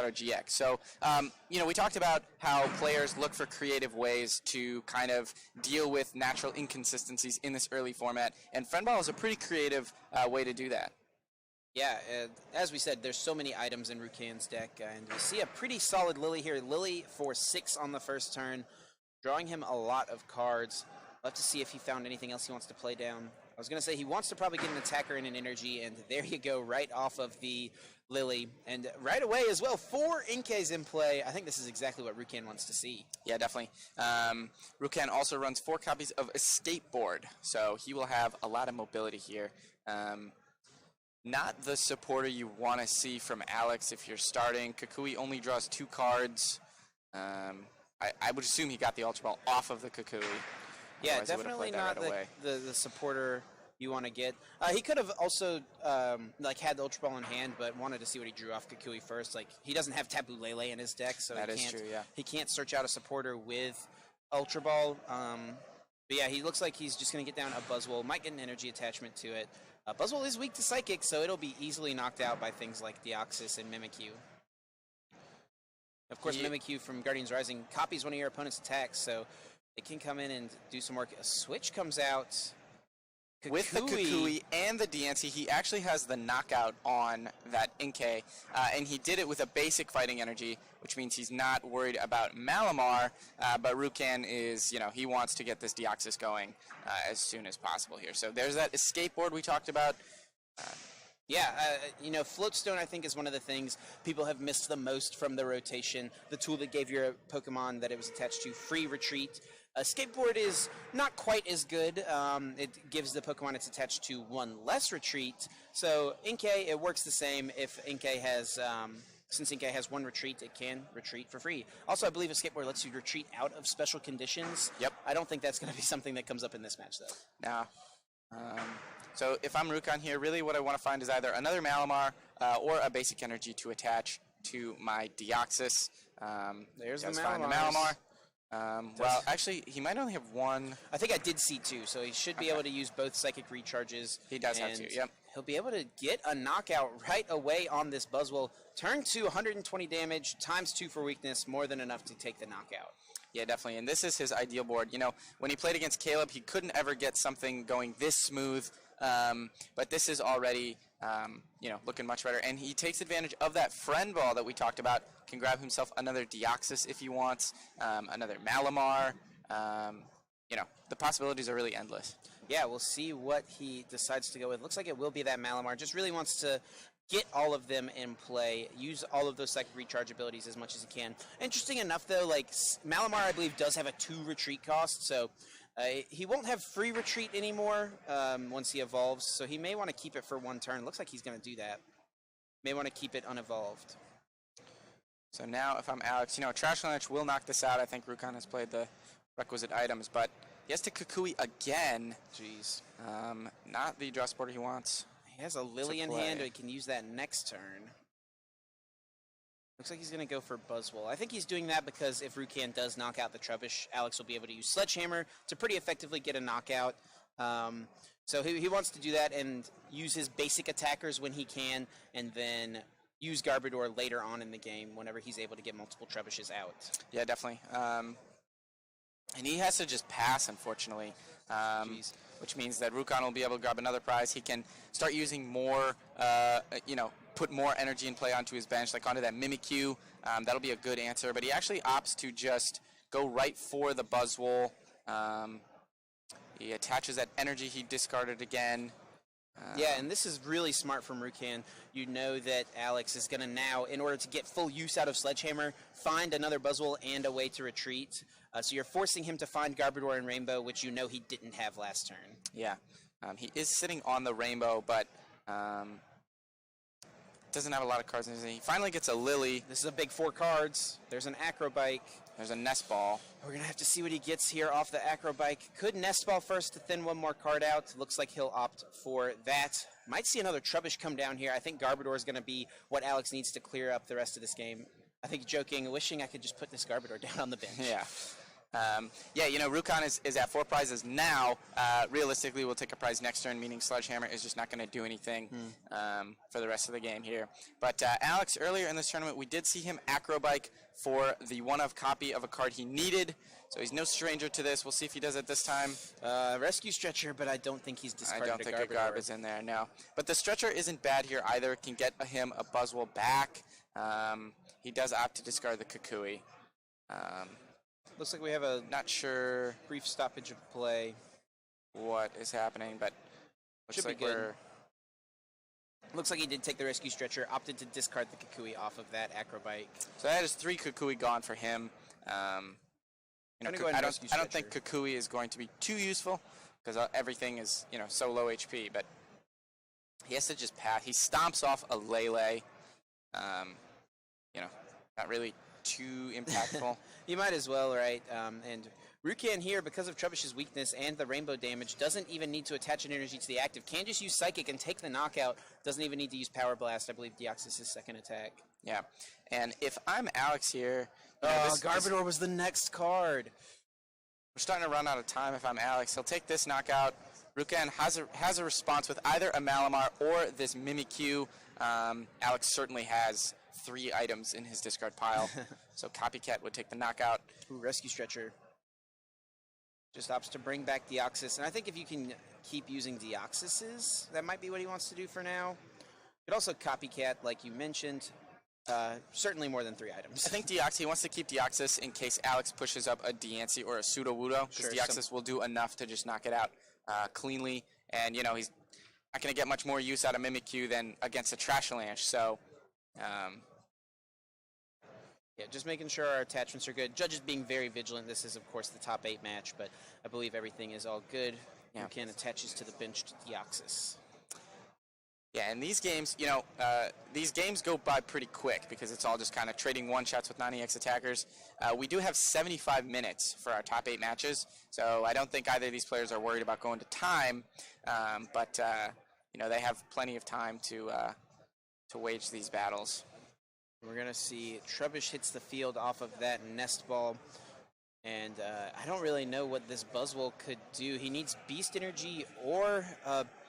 Shadow GX. So, we talked about how players look for creative ways to kind of deal with natural inconsistencies in this early format, and Friend Ball is a pretty creative way to do that. Yeah, as we said, there's so many items in Rukan's deck, and we see a pretty solid Lily here. Lily for 6 on the first turn, drawing him a lot of cards. We'll have to see if he found anything else he wants to play down. I was going to say he wants to probably get an attacker and an energy, and there you go, right off of the Lily. And right away as well, 4 Inkes in play. I think this is exactly what Rukan wants to see. Yeah, definitely. Rukan also runs 4 copies of Escape Board, so he will have a lot of mobility here. Not the supporter you want to see from Alex if you're starting. Kukui only draws 2 cards. I would assume he got the Ultra Ball off of the Kukui. Yeah, definitely not the supporter you want to get. He could have also had the Ultra Ball in hand, but wanted to see what he drew off Kukui first. Like, he doesn't have Tapu Lele in his deck, so he can't search out a supporter with Ultra Ball. But yeah, he looks like he's just going to get down a Buzzwole. Might get an energy attachment to it. Buzzwole is weak to Psychic, so it'll be easily knocked out by things like Deoxys and Mimikyu. Of course, Mimikyu from Guardians Rising copies one of your opponent's attacks, so it can come in and do some work. A switch comes out. Kukui. With the Kukui and the Diancie, he actually has the knockout on that Inkay, and he did it with a basic fighting energy, which means he's not worried about Malamar, but Rukan is, he wants to get this Deoxys going as soon as possible here. So there's that escape board we talked about. Floatstone, I think, is one of the things people have missed the most from the rotation. The tool that gave your Pokemon that it was attached to free retreat. Skateboard is not quite as good. It gives the Pokemon it's attached to 1 less retreat. So Inkay, it works the same. If Inkay has, since Inkay has 1 retreat, it can retreat for free. Also, I believe a skateboard lets you retreat out of special conditions. Yep. I don't think that's going to be something that comes up in this match, though. No. So if I'm Rukan here, really what I want to find is either another Malamar or a basic energy to attach to my Deoxys. There's the Malamar. Well, actually, he might only have 1. I think I did see 2, so he should be able to use both Psychic Recharges. He does have 2, yep. He'll be able to get a knockout right away on this Buzzwole. Turn 2, 120 damage, times 2 for weakness, more than enough to take the knockout. Yeah, definitely, and this is his ideal board. When he played against Caleb, he couldn't ever get something going this smooth, but this is already, looking much better. And he takes advantage of that Friend Ball that we talked about. Can grab himself another Deoxys if he wants, another Malamar. The possibilities are really endless. Yeah, we'll see what he decides to go with. Looks like it will be that Malamar. Just really wants to get all of them in play, use all of those Psychic Recharge abilities as much as he can. Interesting enough, though, Malamar, I believe, does have a 2 retreat cost, so he won't have free retreat anymore once he evolves, so he may want to keep it for 1 turn. Looks like he's going to do that. May want to keep it unevolved. So now, if I'm Alex, Trash Lunch will knock this out. I think Rukan has played the requisite items, but he has to Kukui again. Jeez. Not the draw supporter he wants. He has a Lily in hand, but he can use that next turn. Looks like he's going to go for Buzzwole. I think he's doing that because if Rukan does knock out the Trubbish, Alex will be able to use Sledgehammer to pretty effectively get a knockout. So he wants to do that and use his basic attackers when he can, and then use Garbodor later on in the game whenever he's able to get multiple Trubbishes out. Yeah, definitely. And he has to just pass, unfortunately, which means that Rukan will be able to grab another prize. He can start using more, put more energy and play onto his bench, like onto that Mimikyu. That'll be a good answer. But he actually opts to just go right for the Buzzwole. He attaches that energy he discarded again. Yeah, and this is really smart from Rukan. You know that Alex is going to now, in order to get full use out of Sledgehammer, find another Buzzwole and a way to retreat. So you're forcing him to find Garbodor and Rainbow, which you know he didn't have last turn. Yeah, he is sitting on the Rainbow, but doesn't have a lot of cards in his hand. He finally gets a Lily. This is a big 4 cards. There's an Acrobike. There's a Nest Ball. We're going to have to see what he gets here off the Acrobike. Could Nest Ball first to thin 1 more card out. Looks like he'll opt for that. Might see another Trubbish come down here. I think Garbodor is going to be what Alex needs to clear up the rest of this game. I think joking, wishing I could just put this Garbodor down on the bench. Yeah. Yeah, Rukan is at 4 prizes now. Realistically, we'll take a prize next turn, meaning Sledgehammer is just not going to do anything for the rest of the game here. But Alex, earlier in this tournament, we did see him acrobike for the one-of copy of a card he needed. So he's no stranger to this. We'll see if he does it this time. Rescue Stretcher, but I don't think he's discarded. I don't think a Garb is in there, no. But the Stretcher isn't bad here either. It can get him a Buzzwole back. He does opt to discard the Kukui. Looks like we have a not sure brief stoppage of play. What is happening, but looks like we're. Looks like he did take the Rescue Stretcher, opted to discard the Kukui off of that acrobike. So that is 3 Kukui gone for him. I don't think Kukui is going to be too useful because everything is so low HP, but he has to just pass. He stomps off a Lele. Not really too impactful. You might as well, right? And Rukan here, because of Trebush's weakness and the rainbow damage, doesn't even need to attach an energy to the active. Can just use Psychic and take the knockout. Doesn't even need to use Power Blast. I believe Deoxys' second attack. Yeah. And if I'm Alex here... Garbodor was the next card. We're starting to run out of time if I'm Alex. He'll take this knockout. Rukan has a response with either a Malamar or this Mimikyu. Alex certainly has 3 items in his discard pile. So Copycat would take the knockout. Ooh, Rescue Stretcher. Just opts to bring back Deoxys. And I think if you can keep using Deoxyses, that might be what he wants to do for now. Could also Copycat, like you mentioned. Certainly more than 3 items. I think he wants to keep Deoxys in case Alex pushes up a Diancie or a Sudowoodo, because Deoxys will do enough to just knock it out cleanly. And, he's not going to get much more use out of Mimikyu than against a Trashalanche. So, yeah, just making sure our attachments are good. Judges being very vigilant. This is, of course, the top 8 match, but I believe everything is all good. Yeah. Rukan attaches to the bench to Deoxys. Yeah, and these games, these games go by pretty quick because it's all just kind of trading one-shots with non-EX attackers. We do have 75 minutes for our top 8 matches, so I don't think either of these players are worried about going to time, but they have plenty of time to wage these battles. We're going to see Trubbish hits the field off of that Nest Ball, and I don't really know what this Buzzwole could do. He needs Beast Energy or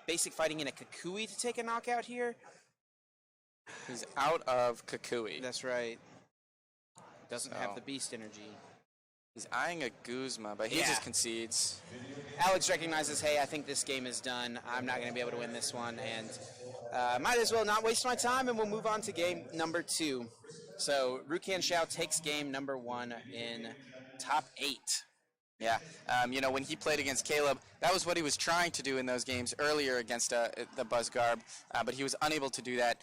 Basic Fighting in a Kukui to take a knockout here. He's out of Kukui. That's right. Doesn't have the Beast Energy. He's eyeing a Guzma, but he just concedes. Alex recognizes, hey, I think this game is done. I'm not going to be able to win this one, and might as well not waste my time, and we'll move on to game number 2. So Rukan Shao takes game number 1 in top 8. Yeah, when he played against Caleb, that was what he was trying to do in those games earlier against the Buzzgarb, but he was unable to do that.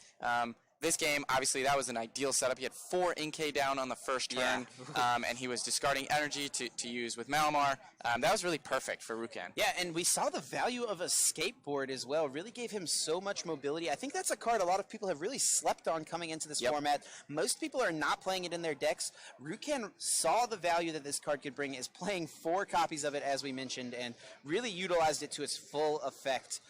This game, obviously, that was an ideal setup. He had 4 Inkay down on the first turn, and he was discarding energy to use with Malamar. That was really perfect for Rukan. Yeah, and we saw the value of a skateboard as well. Really gave him so much mobility. I think that's a card a lot of people have really slept on coming into this format. Most people are not playing it in their decks. Rukan saw the value that this card could bring, is playing 4 copies of it, as we mentioned, and really utilized it to its full effect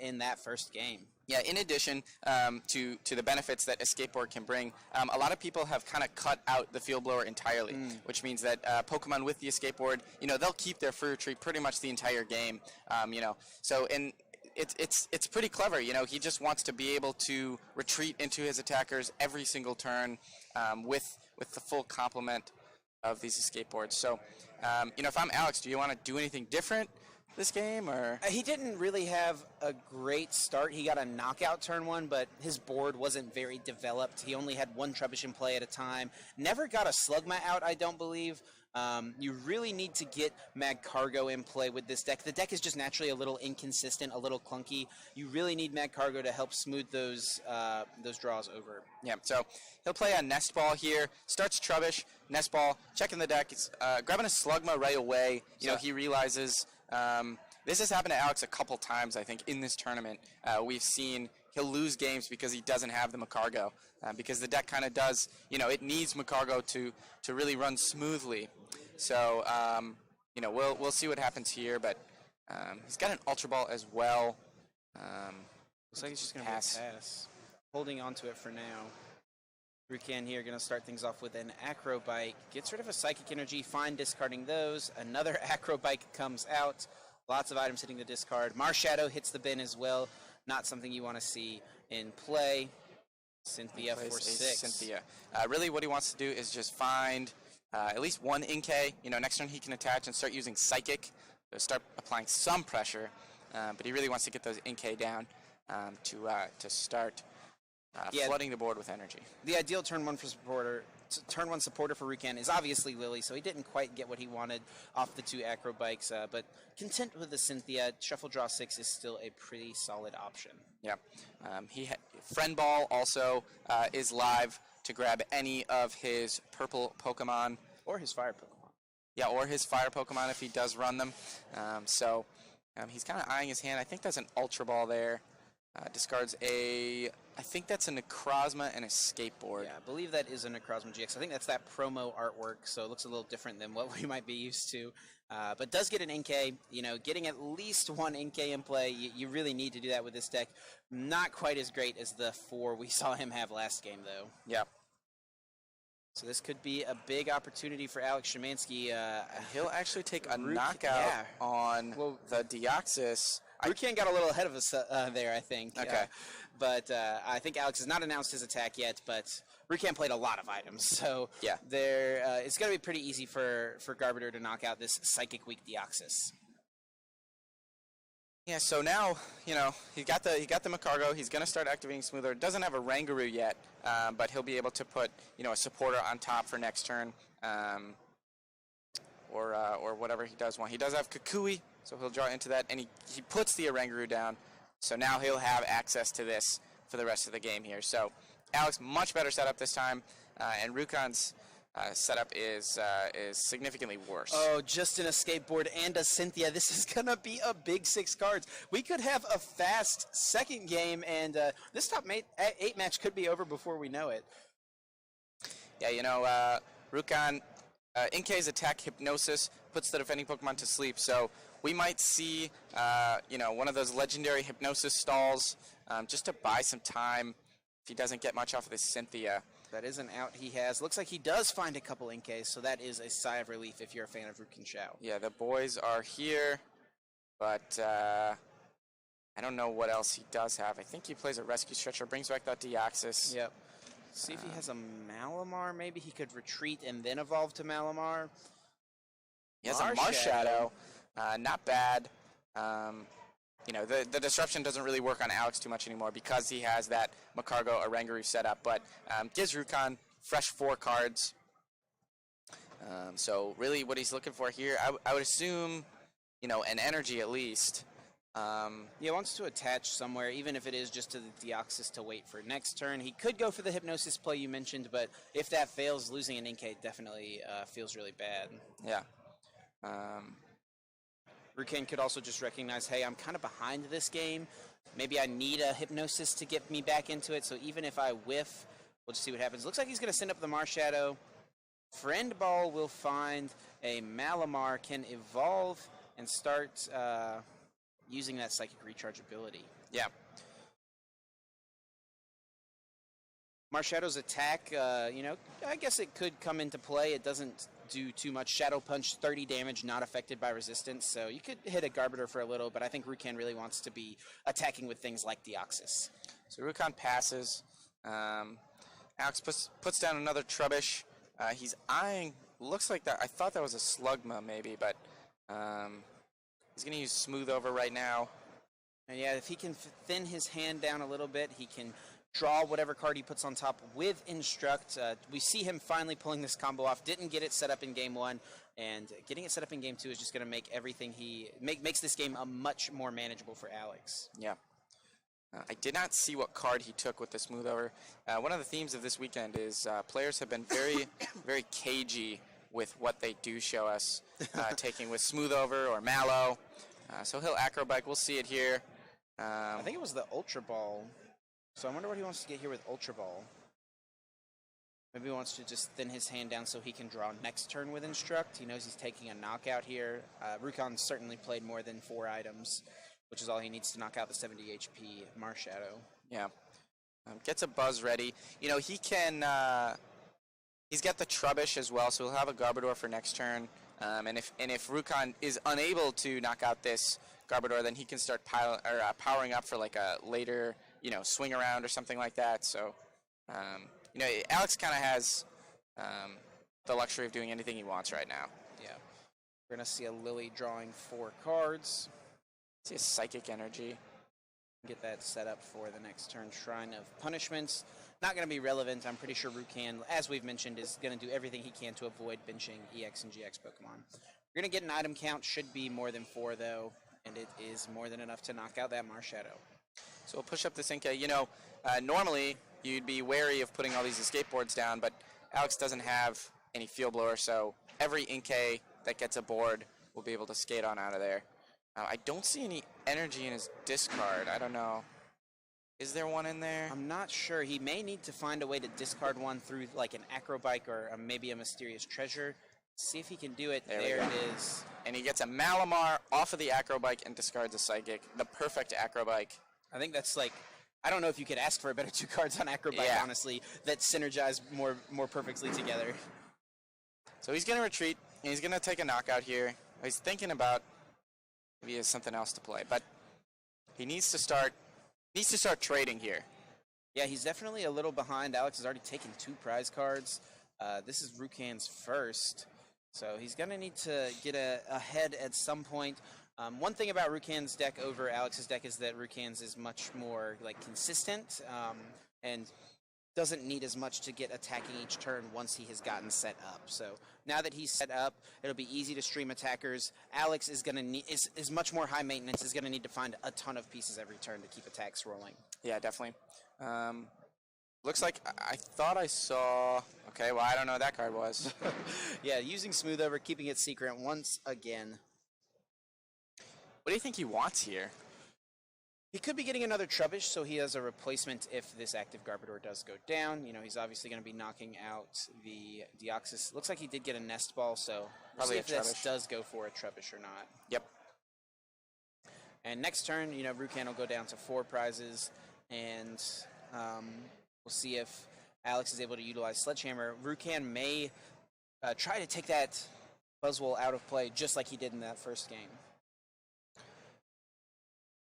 in that first game. Yeah, in addition to the benefits that a skateboard can bring, a lot of people have kind of cut out the field blower entirely, which means that Pokemon with the escape board, they'll keep their free retreat pretty much the entire game, So, and it's pretty clever, he just wants to be able to retreat into his attackers every single turn with the full complement of these escape boards. So, if I'm Alex, do you want to do anything different this game, or? He didn't really have a great start. He got a knockout turn 1, but his board wasn't very developed. He only had 1 Trubbish in play at a time. Never got a Slugma out, I don't believe. You really need to get Magcargo in play with this deck. The deck is just naturally a little inconsistent, a little clunky. You really need Magcargo to help smooth those draws over. Yeah, so he'll play a Nest Ball here. Starts Trubbish, Nest Ball, checking the deck. It's grabbing a Slugma right away. He realizes this has happened to Alex a couple times, I think, in this tournament. We've seen he'll lose games because he doesn't have the Magcargo, because the deck kind of does, it needs Magcargo to really run smoothly. So, we'll see what happens here, but he's got an Ultra Ball as well. Looks like he's just going to pass. Holding on to it for now. Rukan here going to start things off with an Acro Bike. Gets rid of a Psychic Energy, fine discarding those. Another Acro Bike comes out. Lots of items hitting the discard. Marshadow hits the bin as well. Not something you want to see in play. Cynthia for 6. Cynthia. Really what he wants to do is just find at least one Inkay. You know, next turn he can attach and start using Psychic to start applying some pressure. But he really wants to get those Inkay down to start flooding the board with energy. The ideal turn one supporter for Rukan is obviously Lily, so he didn't quite get what he wanted off the 2 Acro Bikes, but content with the Cynthia, Shuffle Draw 6 is still a pretty solid option. Yeah. Friend Ball also is live to grab any of his purple Pokemon. Or his fire Pokemon. Yeah, or his fire Pokemon if he does run them. He's kind of eyeing his hand. I think that's an Ultra Ball there. Discards I think that's a Necrozma and a Skateboard. Yeah, I believe that is a Necrozma GX. I think that's that promo artwork, so it looks a little different than what we might be used to. But does get an Inkay. You know, getting at least one Inkay in play, you really need to do that with this deck. Not quite as great as the 4 we saw him have last game, though. Yeah. So this could be a big opportunity for Alex Schemanske. He'll actually take a knockout on the Deoxys. Rukan got a little ahead of us there, I think. Okay. But I think Alex has not announced his attack yet, but Rukan played a lot of items. So yeah, it's going to be pretty easy for Garbiter to knock out this Psychic Weak Deoxys. Yeah, so now, you know, he got the Macargo. He's going to start activating Smoother. Doesn't have a Rangaroo yet, but he'll be able to put, you know, a supporter on top for next turn, or whatever he does want. He does have Kukui, so he'll draw into that, and he puts the Rangaroo down. So now he'll have access to this for the rest of the game here. So Alex, much better setup this time, and Rukan's setup is significantly worse. Oh, just in a Skateboard and a Cynthia. This is going to be a big 6 cards. We could have a fast second game, and this top 8 match could be over before we know it. Yeah, you know, Rukan, Inkay's attack Hypnosis puts the defending Pokemon to sleep, so we might see, you know, one of those legendary Hypnosis stalls just to buy some time if he doesn't get much off of this Cynthia. That is an out he has. Looks like he does find a couple Inkays, so that is a sigh of relief if you're a fan of Rukan Shao. Yeah, the boys are here, but I don't know what else he does have. I think he plays a Rescue Stretcher, brings back that Deoxys. Yep. See if he has a Malamar. Maybe he could retreat and then evolve to Malamar. He has a Marshadow. Not bad. You know, the disruption doesn't really work on Alex too much anymore because he has that Macargo Rangaroo setup, but gives Rukan fresh 4 cards. So really what he's looking for here, I would assume, you know, an energy at least. He wants to attach somewhere, even if it is just to the Deoxys to wait for next turn. He could go for the Hypnosis play you mentioned, but if that fails, losing an Inkay definitely feels really bad. Yeah. Rukan could also just recognize, hey, I'm kind of behind this game. Maybe I need a Hypnosis to get me back into it, so even if I whiff, we'll just see what happens. Looks like he's going to send up the Marshadow. Friend Ball will find a Malamar, can evolve and start using that Psychic Recharge ability. Yeah. Marshadow's attack, you know, I guess it could come into play. It doesn't do too much. Shadow Punch, 30 damage, not affected by resistance. So you could hit a Garbiter for a little, but I think Rukan really wants to be attacking with things like Deoxys. So Rukan passes. Alex puts down another Trubbish. He's eyeing, looks like that. I thought that was a Slugma maybe, but he's going to use Smooth Over right now. And yeah, if he can thin his hand down a little bit, he can draw whatever card he puts on top with Instruct. We see him finally pulling this combo off. Didn't get it set up in Game 1, and getting it set up in Game 2 is just going to make everything makes this game a much more manageable for Alex. Yeah. I did not see what card he took with the Smooth Over. One of the themes of this weekend is players have been very, very cagey with what they do show us, taking with Smooth Over or Mallow. So he'll Acro Bike. We'll see it here. I think it was the Ultra Ball. So I wonder what he wants to get here with Ultra Ball. Maybe he wants to just thin his hand down so he can draw next turn with Instruct. He knows he's taking a knockout here. Rukan certainly played more than 4 items, which is all he needs to knock out the 70 HP Marshadow. Yeah. Gets a Buzz ready. You know, he can... he's got the Trubbish as well, so he'll have a Garbodor for next turn. And if Rukan is unable to knock out this Garbodor, then he can start powering up for like a later, you know, swing around or something like that. So, you know, Alex kind of has the luxury of doing anything he wants right now. Yeah. We're going to see a Lily drawing 4 cards. See a Psychic Energy. Get that set up for the next turn. Shrine of Punishments. Not going to be relevant. I'm pretty sure Rukan, as we've mentioned, is going to do everything he can to avoid benching EX and GX Pokemon. We're going to get an item count. Should be more than 4, though. And it is more than enough to knock out that Marshadow. So we'll push up this Inkay. You know, normally you'd be wary of putting all these escape boards down, but Alex doesn't have any Field Blower, so every Inkay that gets a board will be able to skate on out of there. I don't see any energy in his discard. I don't know. Is there one in there? I'm not sure. He may need to find a way to discard one through like an Acrobike or maybe a Mysterious Treasure. See if he can do it. There it is. And he gets a Malamar off of the Acrobike and discards a Psychic. The perfect Acrobike. I think that's like, I don't know if you could ask for a better 2 cards on Acrobike, honestly, that synergize more perfectly together. So he's going to retreat, and he's going to take a knockout here. He's thinking about maybe he has something else to play, but he needs to start trading here. Yeah, he's definitely a little behind. Alex has already taken 2 prize cards. This is Rukan's first, so he's going to need to get ahead at some point. One thing about Rukan's deck over Alex's deck is that Rukan's is much more like consistent and doesn't need as much to get attacking each turn once he has gotten set up. So now that he's set up, it'll be easy to stream attackers. Alex is going to need is much more high maintenance. Is going to need to find a ton of pieces every turn to keep attacks rolling. Yeah, definitely. Looks like I thought I saw. Okay, well I don't know what that card was. Yeah, using Smooth Over, keeping it secret once again. What do you think he wants here? He could be getting another Trubbish, so he has a replacement if this active Garbodor does go down. You know, he's obviously going to be knocking out the Deoxys. Looks like he did get a Nest Ball, so we'll see if this does go for a Trubbish or not. Yep. And next turn, you know, Rukan will go down to 4 prizes, and we'll see if Alex is able to utilize Sledgehammer. Rukan may try to take that Buzzwole out of play, just like he did in that first game.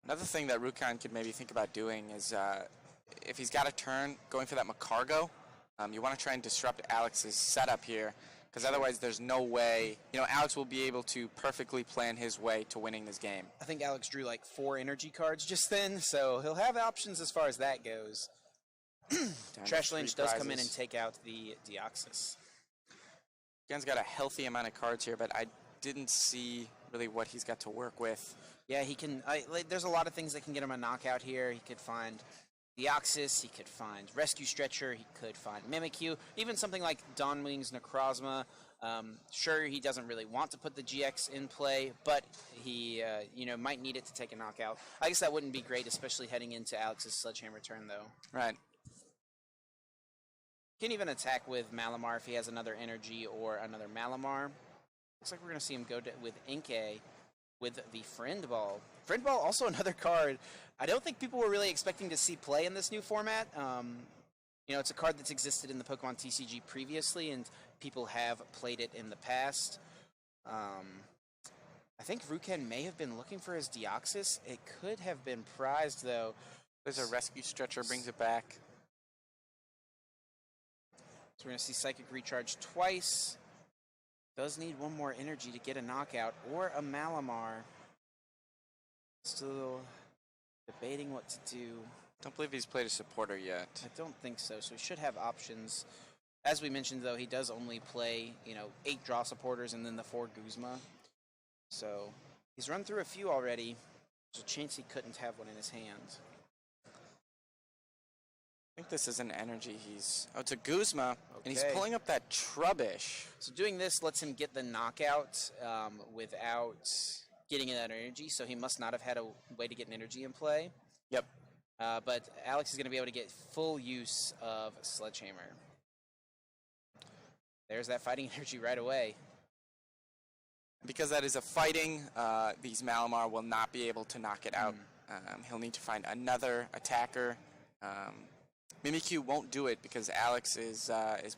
Another thing that Rukan could maybe think about doing is if he's got a turn going for that Macargo, you want to try and disrupt Alex's setup here, because otherwise there's no way, you know, Alex will be able to perfectly plan his way to winning this game. I think Alex drew like 4 energy cards just then, so he'll have options as far as that goes. Trash Lynch does come in and take out the Deoxys. Rukan's got a healthy amount of cards here, but I didn't see really what he's got to work with. Yeah, he can. There's a lot of things that can get him a knockout here. He could find Deoxys, he could find Rescue Stretcher, he could find Mimikyu, even something like Dawnwing's Necrozma. Sure, he doesn't really want to put the GX in play, but he you know, might need it to take a knockout. I guess that wouldn't be great, especially heading into Alex's Sledgehammer turn, though. Right. Can even attack with Malamar if he has another energy or another Malamar. Looks like we're going to see him go with Inkay with the Friend Ball. Friend Ball, also another card I don't think people were really expecting to see play in this new format. You know, it's a card that's existed in the Pokemon TCG previously, and people have played it in the past. I think Rukan may have been looking for his Deoxys. It could have been prized, though. There's a Rescue Stretcher, brings it back. So we're going to see Psychic Recharge twice. Does need one more energy to get a knockout or a Malamar. Still debating what to do. Don't believe he's played a supporter yet. I don't think so, so he should have options. As we mentioned, though, he does only play, you know, 8 draw supporters and then the 4 Guzma. So he's run through a few already. There's a chance he couldn't have one in his hand. I think this is an energy oh, it's a Guzma, and he's pulling up that Trubbish. So doing this lets him get the knockout without getting that energy, so he must not have had a way to get an energy in play. Yep. But Alex is going to be able to get full use of Sledgehammer. There's that fighting energy right away. Because that is a fighting, these Malamar will not be able to knock it out. He'll need to find another attacker. Mimikyu won't do it because Alex is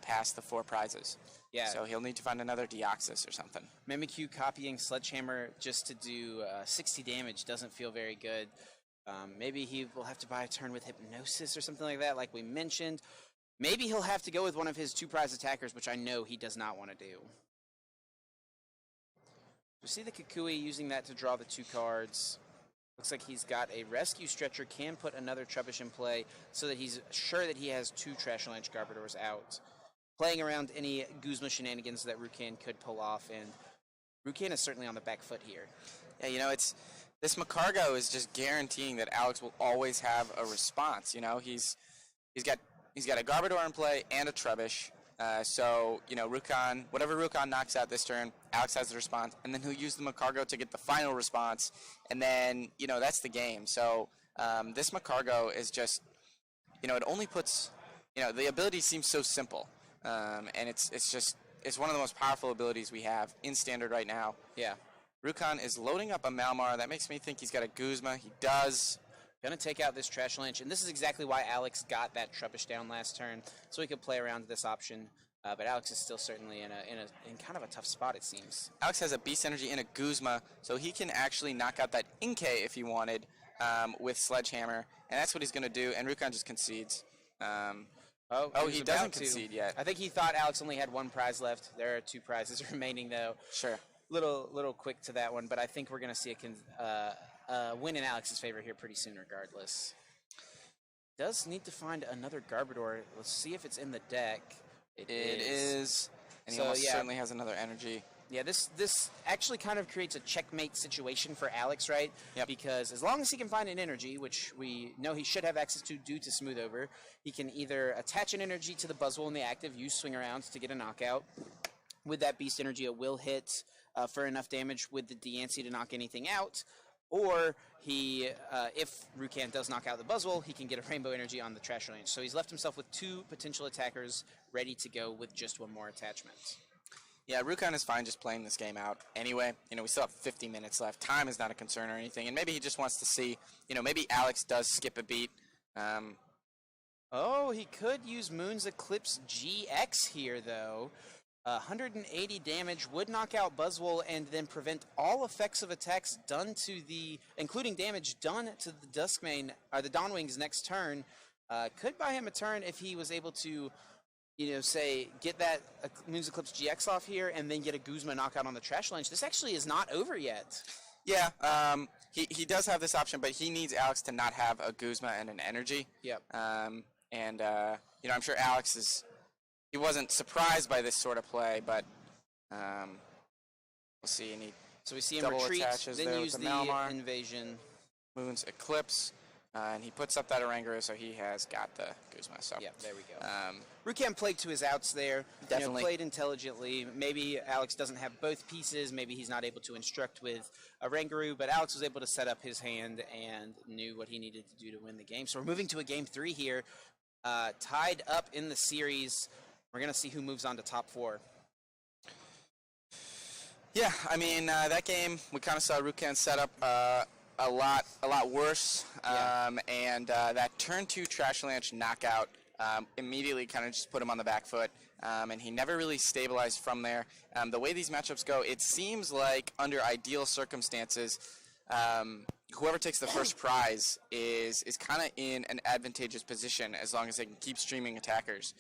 past the 4 prizes. Yeah. So he'll need to find another Deoxys or something. Mimikyu copying Sledgehammer just to do 60 damage doesn't feel very good. Maybe he will have to buy a turn with Hypnosis or something like that, like we mentioned. Maybe he'll have to go with one of his 2 prize attackers, which I know he does not want to do. We see the Kukui using that to draw the 2 cards. Looks like he's got a Rescue Stretcher, can put another Trubbish in play so that he's sure that he has 2 Trashalanche Garbodors out. Playing around any Guzma shenanigans that Rukan could pull off, and Rukan is certainly on the back foot here. Yeah, you know, this Macargo is just guaranteeing that Alex will always have a response. You know, he's got a Garbodor in play and a Trubbish. So, you know, whatever Rukan knocks out this turn, Alex has the response, and then he'll use the Macargo to get the final response, and then, you know, that's the game. So, this Macargo is just, you know, it only puts, you know, the ability seems so simple, and it's one of the most powerful abilities we have in Standard right now. Yeah. Rukan is loading up a Malmar. That makes me think he's got a Guzma. He does. Going to take out this Trashalanche, and this is exactly why Alex got that Trubbish down last turn, so he could play around this option. But Alex is still certainly in kind of a tough spot, it seems. Alex has a Beast Energy and a Guzma, so he can actually knock out that Inkay if he wanted with Sledgehammer, and that's what he's going to do, and Rukan just concedes. He doesn't concede yet. I think he thought Alex only had 1 prize left. There are 2 prizes remaining, though. Sure. Little quick to that one, but I think we're going to see a win in Alex's favor here pretty soon regardless. Does need to find another Garbodor. Let's see if it's in the deck. It is. And he almost certainly has another energy. Yeah, this actually kind of creates a checkmate situation for Alex, right? Yep. Because as long as he can find an energy, which we know he should have access to due to Smooth Over, he can either attach an energy to the Buzzwole in the active, use Swing Arounds to get a knockout. With that Beast Energy, it will hit for enough damage with the Diancie to knock anything out. Or if Rukan does knock out the Buzzwole, he can get a Rainbow Energy on the Trashalanche. So he's left himself with 2 potential attackers ready to go with just 1 more attachment. Yeah, Rukan is fine just playing this game out anyway. You know, we still have 50 minutes left. Time is not a concern or anything. And maybe he just wants to see, you know, maybe Alex does skip a beat. He could use Moon's Eclipse GX here, though. 180 damage would knock out Buzzwole and then prevent all effects of attacks done to including damage done to the Duskmane, or the Dawnwings next turn. Could buy him a turn if he was able to, you know, say, get that Moon's Eclipse GX off here and then get a Guzma knockout on the Trashalanche. This actually is not over yet. Yeah, he does have this option, but he needs Alex to not have a Guzma and an energy. Yep. You know, I'm sure Alex he wasn't surprised by this sort of play, but we'll see. So we see him retreat, then use the Invasion. Moon's Eclipse, and he puts up that Oranguru, so he has got the Guzma. So yeah, there we go. Rukan played to his outs there. Definitely. You know, played intelligently. Maybe Alex doesn't have both pieces. Maybe he's not able to instruct with Oranguru, but Alex was able to set up his hand and knew what he needed to do to win the game. So we're moving to a Game 3 here. Tied up in the series. We're going to see who moves on to top 4. Yeah, I mean, that game, we kind of saw Rukan set up a lot worse. And that turn 2 Trashalanche knockout immediately kind of just put him on the back foot. And he never really stabilized from there. The way these matchups go, it seems like under ideal circumstances, whoever takes the first prize is kind of in an advantageous position as long as they can keep streaming attackers.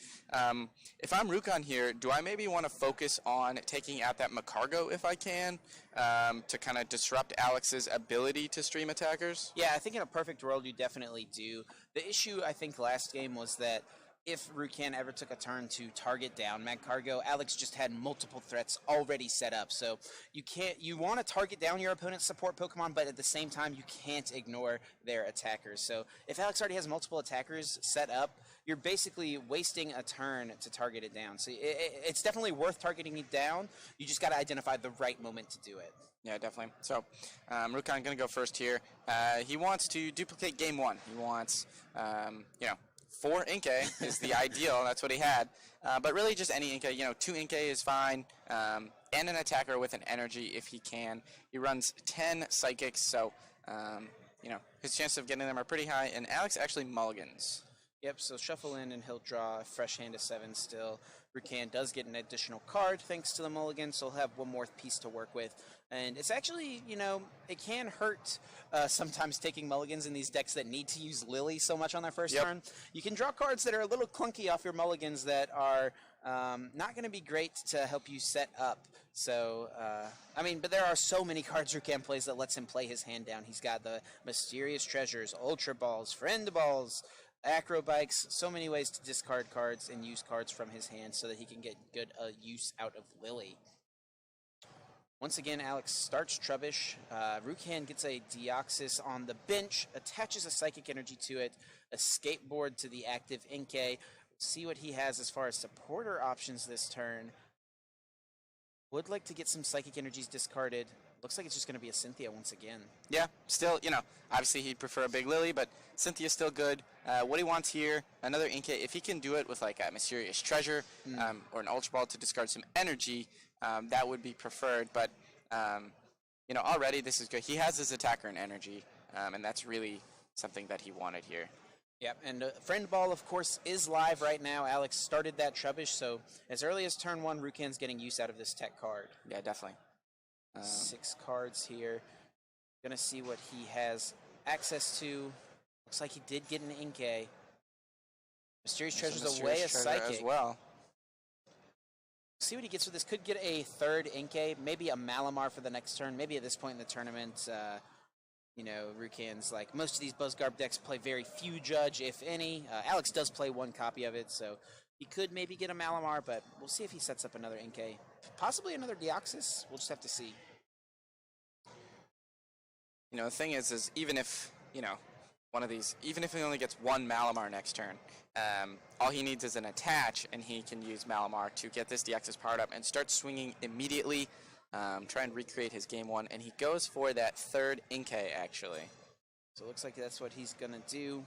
If I'm Rukan here, do I maybe want to focus on taking out that Macargo if I can to kind of disrupt Alex's ability to stream attackers? Yeah, I think in a perfect world you definitely do. The issue I think last game was that if Rukan ever took a turn to target down Magcargo, Alex just had multiple threats already set up. So you want to target down your opponent's support Pokemon, but at the same time you can't ignore their attackers. So if Alex already has multiple attackers set up, you're basically wasting a turn to target it down. So it's definitely worth targeting it down. You just got to identify the right moment to do it. Yeah, definitely. So Rukan going to go first here. He wants to duplicate game 1. He wants, 4 Inkay is the ideal. That's what he had. But really just any Inkay. 2 Inkay is fine. And an attacker with an energy if he can. He runs 10 Psychics, so, his chances of getting them are pretty high. And Alex actually mulligans. Yep, so shuffle in and he'll draw a fresh hand of 7 still. Rukan does get an additional card thanks to the mulligan, so he'll have one more piece to work with. And it's actually, it can hurt sometimes taking mulligans in these decks that need to use Lily so much on their first turn. You can draw cards that are a little clunky off your mulligans that are not going to be great to help you set up. So, but there are so many cards Rukan plays that lets him play his hand down. He's got the Mysterious Treasures, Ultra Balls, Friend Balls, Acro Bikes, so many ways to discard cards and use cards from his hand so that he can get good use out of Lily. Once again, Alex starts Trubbish. Rukan gets a Deoxys on the bench, attaches a Psychic Energy to it, a Skateboard to the active Inkay. See what he has as far as supporter options this turn. Would like to get some Psychic Energies discarded. Looks like it's just going to be a Cynthia once again. Yeah, still, obviously he'd prefer a big Lily, but Cynthia's still good. What he wants here, another Inkay, if he can do it with like a Mysterious Treasure or an Ultra Ball to discard some energy, that would be preferred. But, already this is good. He has his attacker and energy, and that's really something that he wanted here. Yep, and Friend Ball, of course, is live right now. Alex started that Trubbish, so as early as turn 1, Rukan's getting use out of this tech card. Yeah, definitely. 6 cards here. Gonna see what he has access to. Looks like he did get an Inkay. Mysterious Treasure's away, a Psychic. As well. See what he gets with this. Could get a third Inkay, maybe a Malamar for the next turn. Maybe at this point in the tournament, Rukan's like, most of these Buzzgarb decks play very few Judge, if any. Alex does play one copy of it, so he could maybe get a Malamar, but we'll see if he sets up another Inkay. Possibly another Deoxys. We'll just have to see. The thing is even if, one of these, even if he only gets one Malamar next turn, all he needs is an attach, and he can use Malamar to get this Deoxys powered up and start swinging immediately, try and recreate his game 1, and he goes for that third Inkay, actually. So it looks like that's what he's going to do.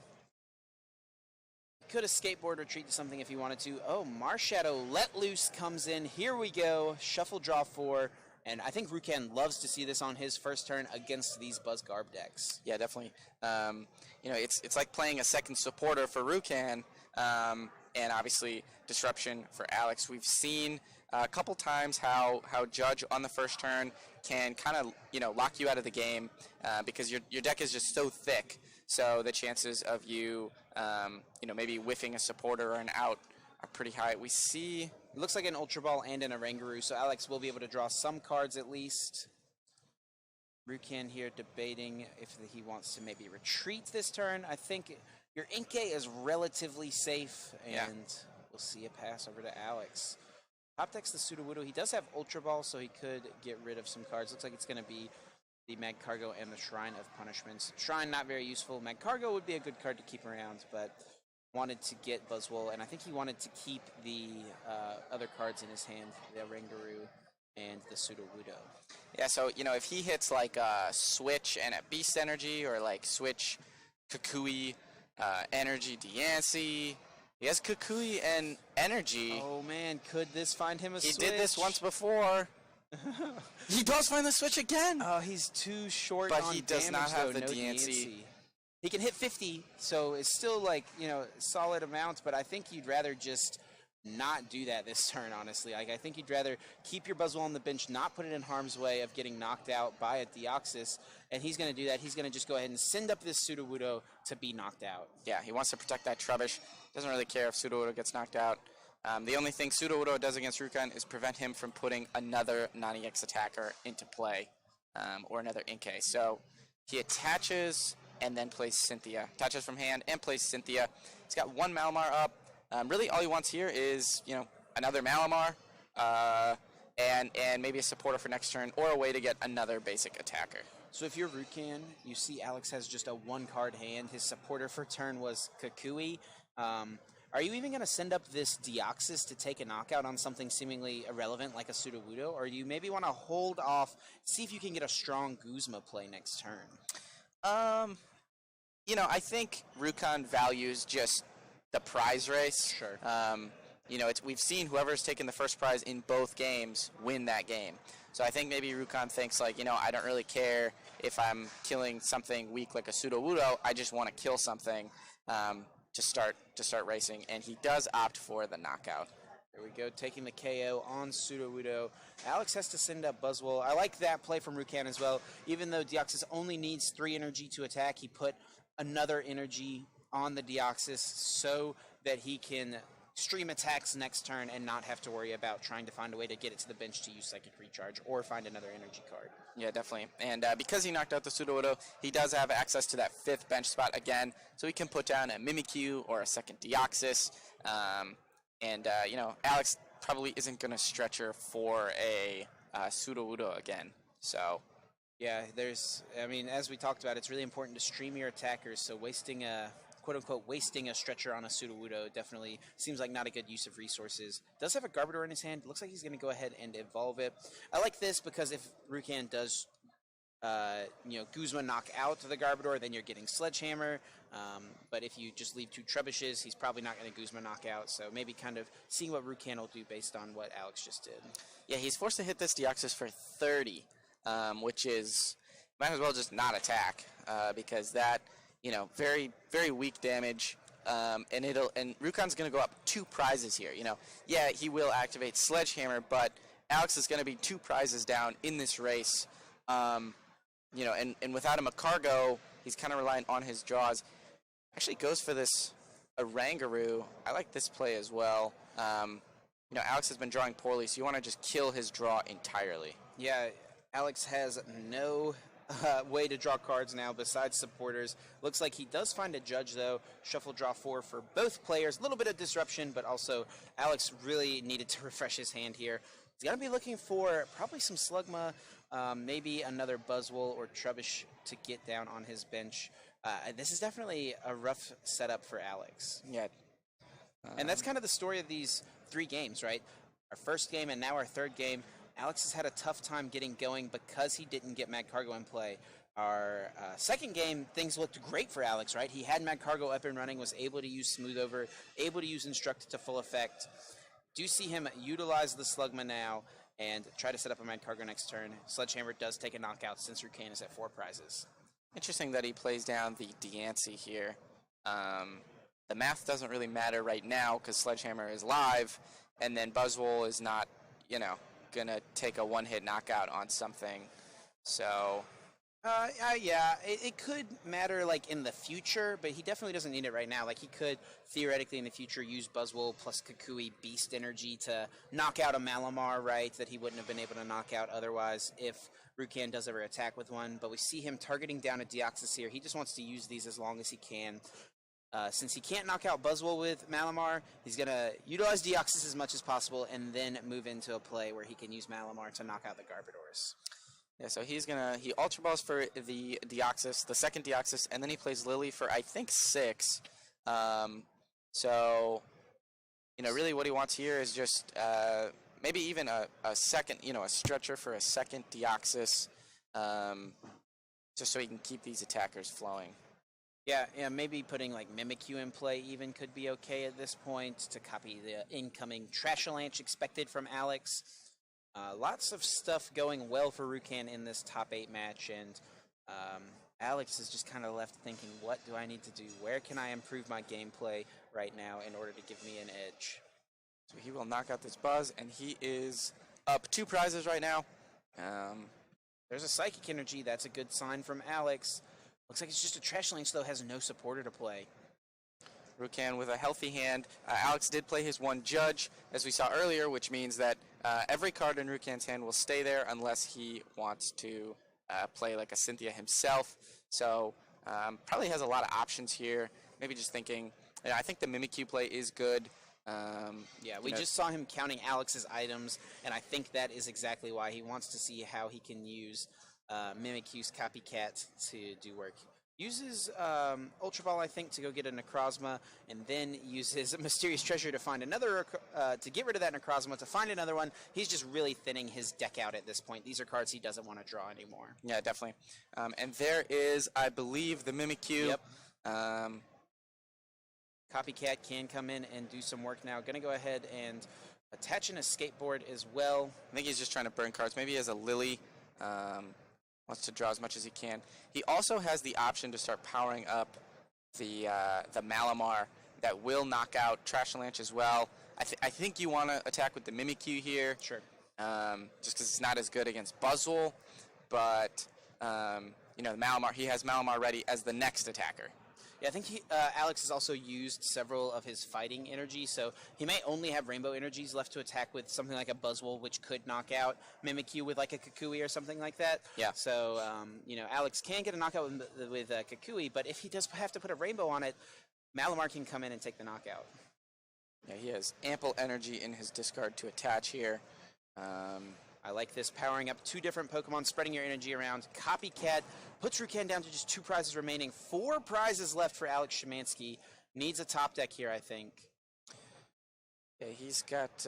Could a Skateboard retreat to something if he wanted to. Oh, Marshadow Let Loose comes in. Here we go. Shuffle, draw 4. And I think Rukan loves to see this on his first turn against these Buzzgarb decks. Yeah, definitely. It's like playing a second supporter for Rukan, and obviously Disruption for Alex. We've seen a couple times how Judge on the first turn can kind of lock you out of the game because your deck is just so thick. So the chances of you maybe whiffing a supporter or an out are pretty high. We see it looks like an Ultra Ball and an Oranguru, so Alex will be able to draw some cards at least. Rukan here debating if he wants to maybe retreat this turn. I think your Inkay is relatively safe, and we'll see a pass over to Alex. Top decks the Sudowoodo. He does have Ultra Ball, so he could get rid of some cards. Looks like it's going to be the Magcargo and the Shrine of Punishments. Shrine, not very useful. Magcargo would be a good card to keep around, but wanted to get Buzzwole, and I think he wanted to keep the other cards in his hand, the Oranguru and the Sudowoodo. Yeah, so, if he hits like a Switch and a Beast Energy, or like Switch, Kukui, Energy, Diancie. He has Kukui and Energy. Oh, man, could this find him a Switch? He did this once before. He does find the Switch again. Oh, he's too short but on he does damage, not have though. the Diancie. He can hit 50, so it's still like, solid amount, but I think you'd rather just not do that this turn, honestly. Like, I think you'd rather keep your Buzzwole on the bench, not put it in harm's way of getting knocked out by a Deoxys, and he's going to do that. He's going to just go ahead and send up this Sudowoodo to be knocked out. Yeah, he wants to protect that Trubbish. Doesn't really care if Sudowoodo gets knocked out. The only thing Sudowoodo does against Rukan is prevent him from putting another non-EX attacker into play, or another Inkay. So he attaches and then plays Cynthia. Attaches from hand and plays Cynthia. He's got one Malamar up. Really all he wants here is, another Malamar, and maybe a supporter for next turn, or a way to get another basic attacker. So if you're Rukan, you see Alex has just a one-card hand. His supporter for turn was Kukui. Are you even going to send up this Deoxys to take a knockout on something seemingly irrelevant like a Sudowoodo? Or do you maybe want to hold off, see if you can get a strong Guzma play next turn? I think Rukan values just the prize race. Sure. We've seen whoever's taken the first prize in both games win that game. So I think maybe Rukan thinks I don't really care if I'm killing something weak like a Sudowoodo. I just want to kill something. to start racing, and he does opt for the knockout. There we go, taking the KO on Sudowoodo. Alex has to send up Buzzwole. I like that play from Rukan as well. Even though Deoxys only needs 3 energy to attack, he put another energy on the Deoxys so that he can stream attacks next turn and not have to worry about trying to find a way to get it to the bench to use Psychic Recharge or find another energy card. Yeah, definitely. And because he knocked out the Sudowoodo, he does have access to that 5th bench spot again, so he can put down a Mimikyu or a second Deoxys. You know, Alex probably isn't going to stretch her for a Sudowoodo again. So, yeah, I mean, as we talked about, it's really important to stream your attackers, so wasting a, quote-unquote, wasting a stretcher on a Sudowoodo definitely seems like not a good use of resources. Does have a Garbodor in his hand. Looks like he's going to go ahead and evolve it. I like this because if Rukan does, you know, Guzma knock out the Garbodor, then you're getting Sledgehammer. But if you just leave 2 Trebushes, he's probably not going to Guzma knock out. So maybe kind of seeing what Rukan will do based on what Alex just did. Yeah, he's forced to hit this Deoxys for 30, which is, might as well just not attack, because that, you know, very, very weak damage. And Rukan's going to go up 2 prizes here. You know, yeah, he will activate Sledgehammer, but Alex is going to be 2 prizes down in this race. You know, and without a Macargo, he's kind of relying on his draws. Actually goes for this Oranguru. I like this play as well. You know, Alex has been drawing poorly, so you want to just kill his draw entirely. Yeah, Alex has no way to draw cards now besides supporters. Looks like he does find a Judge, though. Shuffle draw 4 for both players. A little bit of disruption, but also Alex really needed to refresh his hand here. He's going to be looking for probably some Slugma, maybe another Buzzwole or Trubbish to get down on his bench. This is definitely a rough setup for Alex. Yeah. And that's kind of the story of these 3 games, right? Our first game and now our 3rd game. Alex has had a tough time getting going because he didn't get Mad Cargo in play. Our second game, things looked great for Alex, right? He had Mad Cargo up and running, was able to use Smooth Over, able to use Instruct to full effect. Do see him utilize the Slugma now and try to set up a Mad Cargo next turn. Sledgehammer does take a knockout since Rukan is at 4 prizes. Interesting that he plays down the Deancey here. The math doesn't really matter right now because Sledgehammer is live, and then Buzzwole is not, you know, going to take a one-hit knockout on something. So... yeah, it could matter, like, in the future, but he definitely doesn't need it right now. Like, he could, theoretically, in the future, use Buzzwole plus Kukui Beast Energy to knock out a Malamar, right, that he wouldn't have been able to knock out otherwise if Rukan does ever attack with one. But we see him targeting down a Deoxys here. He just wants to use these as long as he can. Since he can't knock out Buzzwole with Malamar, he's going to utilize Deoxys as much as possible and then move into a play where he can use Malamar to knock out the Garbodors. Yeah, so he Ultra Balls for the Deoxys, the second Deoxys, and then he plays Lily for, I think, 6. So, you know, really what he wants here is just maybe even a second, you know, a stretcher for a second Deoxys, just so he can keep these attackers flowing. Yeah, maybe putting like Mimikyu in play even could be okay at this point to copy the incoming Trashalanche expected from Alex. Lots of stuff going well for Rukan in this top 8 match, and Alex is just kind of left thinking, what do I need to do? Where can I improve my gameplay right now in order to give me an edge? So he will knock out this Buzz, and he is up 2 prizes right now. There's a Psychic Energy. That's a good sign from Alex. Looks like it's just a Trashalanche, though, has no supporter to play. Rukan with a healthy hand. Alex did play his 1 Judge, as we saw earlier, which means that every card in Rukan's hand will stay there unless he wants to play like a Cynthia himself. So probably has a lot of options here. Maybe just thinking, you know, I think the Mimikyu play is good. Yeah, we just saw him counting Alex's items, and I think that is exactly why he wants to see how he can use Mimikyu's Copycat to do work. Uses Ultra Ball, I think, to go get a Necrozma, and then uses a Mysterious Treasure to find another, to get rid of that Necrozma, to find another one. He's just really thinning his deck out at this point. These are cards he doesn't want to draw anymore. Yeah, definitely. And there is, I believe, the Mimikyu. Yep. Copycat can come in and do some work now. Going to go ahead and attach in a skateboard as well. I think he's just trying to burn cards. Maybe he has a Lily. Wants to draw as much as he can. He also has the option to start powering up the Malamar that will knock out Trashalanche as well. I think you want to attack with the Mimikyu here. Sure. Just because it's not as good against Buzzwole, but you know, Malamar, he has Malamar ready as the next attacker. Yeah, I think Alex has also used several of his fighting energy, so he may only have rainbow energies left to attack with something like a Buzzwole, which could knock out Mimikyu with like a Kukui or something like that. Yeah. So, you know, Alex can get a knockout with Kukui, but if he does have to put a rainbow on it, Malamar can come in and take the knockout. Yeah, he has ample energy in his discard to attach here. I like this, powering up 2 different Pokemon, spreading your energy around. Copycat puts Rukan down to just 2 prizes remaining. 4 prizes left for Alex Schemanske. Needs a top deck here, I think. Yeah, he's got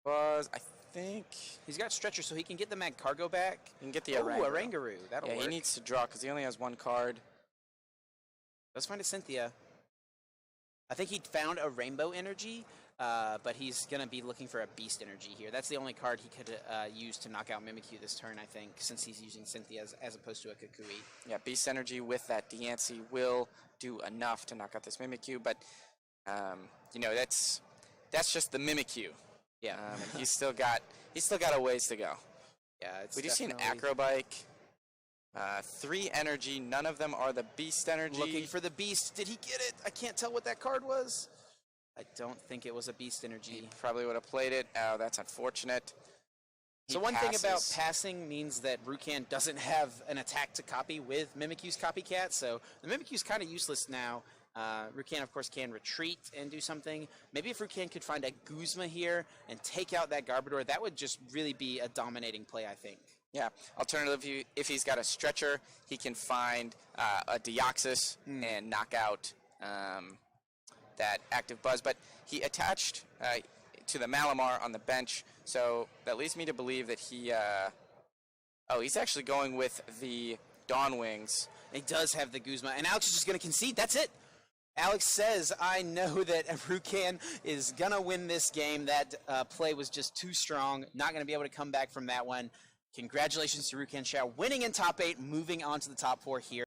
Buzz, I think. He's got Stretcher, so he can get the Magcargo back. He can get the Oranguru. That'll work. He needs to draw because he only has 1 card. Let's find a Cynthia. I think he found a Rainbow Energy, but he's going to be looking for a Beast Energy here. That's the only card he could use to knock out Mimikyu this turn, I think, since he's using Cynthia as opposed to a Kukui. Yeah, Beast Energy with that Diancie will do enough to knock out this Mimikyu, but, you know, that's just the Mimikyu. Yeah. He's still got a ways to go. Yeah, it's we do see an Acrobike. 3 energy. None of them are the Beast Energy. Looking for the Beast. Did he get it? I can't tell what that card was. I don't think it was a Beast Energy. He probably would have played it. Oh, that's unfortunate. So one thing about passing means that Rukan doesn't have an attack to copy with Mimikyu's Copycat, so the Mimikyu's kind of useless now. Rukan, of course, can retreat and do something. Maybe if Rukan could find a Guzma here and take out that Garbodor, that would just really be a dominating play, I think. Yeah. Alternatively, if he's got a Stretcher, he can find a Deoxys and knock out that active Buzz. But he attached to the Malamar on the bench, so that leads me to believe that he... he's actually going with the Dawn Wings. He does have the Guzma, and Alex is just going to concede. That's it. Alex says, I know that Rukan is going to win this game. That play was just too strong. Not going to be able to come back from that one. Congratulations to Rukan Shao winning in top 8, moving on to the top 4 here.